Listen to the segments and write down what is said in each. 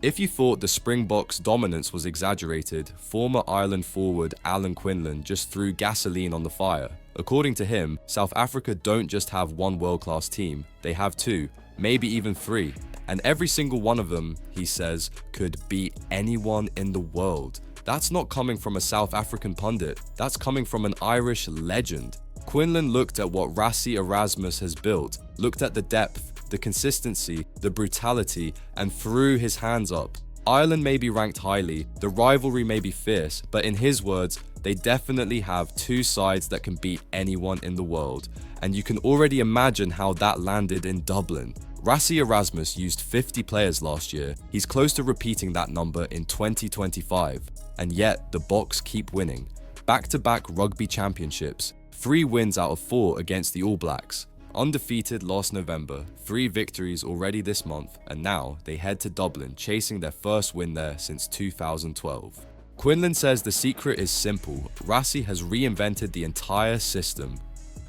If you thought the Springboks' dominance was exaggerated, former Ireland forward Alan Quinlan just threw gasoline on the fire. According to him, South Africa don't just have one world-class team, they have two, maybe even three. And every single one of them, he says, could beat anyone in the world. That's not coming from a South African pundit, that's coming from an Irish legend. Quinlan looked at what Rassie Erasmus has built, looked at the depth, the consistency, the brutality, and threw his hands up. Ireland may be ranked highly, the rivalry may be fierce, but in his words, they definitely have two sides that can beat anyone in the world. And you can already imagine how that landed in Dublin. Rassie Erasmus used 50 players last year. He's close to repeating that number in 2025. And yet, the Boks keep winning. Back-to-back rugby championships, 3 wins out of 4 against the All Blacks. Undefeated last November, 3 victories already this month, and now they head to Dublin, chasing their first win there since 2012. Quinlan says the secret is simple. Rassie has reinvented the entire system.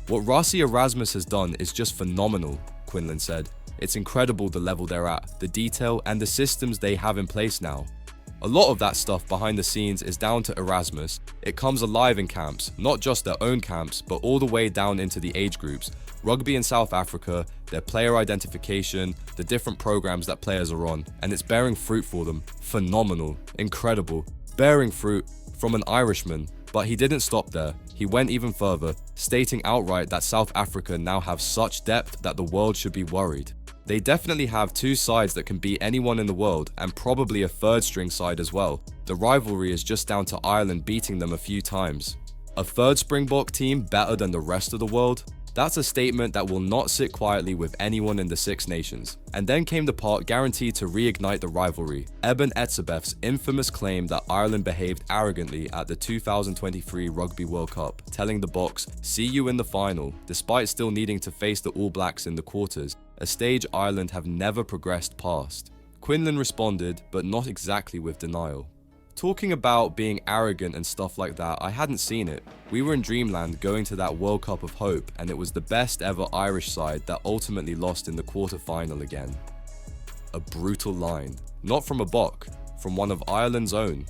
What Rassie Erasmus has done is just phenomenal, Quinlan said. It's incredible the level they're at, the detail and the systems they have in place now. A lot of that stuff behind the scenes is down to Erasmus. It comes alive in camps, not just their own camps, but all the way down into the age groups. Rugby in South Africa, their player identification, the different programs that players are on, and it's bearing fruit for them. Phenomenal, incredible, bearing fruit from an Irishman. But he didn't stop there. He went even further, stating outright that South Africa now have such depth that the world should be worried. They definitely have 2 sides that can beat anyone in the world, and probably a 3rd string side as well. The rivalry is just down to Ireland beating them a few times. A 3rd Springbok team better than the rest of the world? That's a statement that will not sit quietly with anyone in the Six Nations. And then came the part guaranteed to reignite the rivalry. Eben Etzebeth's infamous claim that Ireland behaved arrogantly at the 2023 Rugby World Cup, telling the Boks, "See you in the final," despite still needing to face the All Blacks in the quarters, a stage Ireland have never progressed past. Quinlan responded, but not exactly with denial. Talking about being arrogant and stuff like that, I hadn't seen it. We were in dreamland going to that World Cup of hope, and it was the best ever Irish side that ultimately lost in the quarter-final again. A brutal line. Not from a Bok, from one of Ireland's own.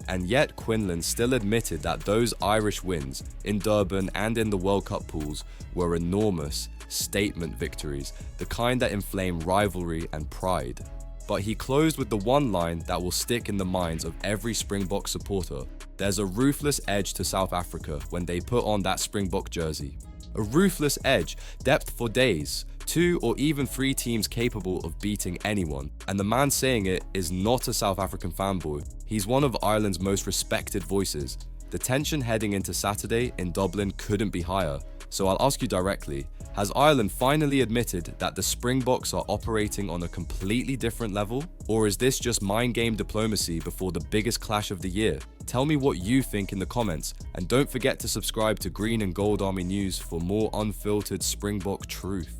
And yet Quinlan still admitted that those Irish wins, in Durban and in the World Cup pools, were enormous statement victories, the kind that inflame rivalry and pride. But he closed with the one line that will stick in the minds of every Springbok supporter. There's a ruthless edge to South Africa when they put on that Springbok jersey. A ruthless edge, depth for days, 2 or even 3 teams capable of beating anyone. And the man saying it is not a South African fanboy. He's one of Ireland's most respected voices. The tension heading into Saturday in Dublin couldn't be higher. So I'll ask you directly, has Ireland finally admitted that the Springboks are operating on a completely different level? Or is this just mind game diplomacy before the biggest clash of the year? Tell me what you think in the comments, and don't forget to subscribe to Green and Gold Army News for more unfiltered Springbok truth.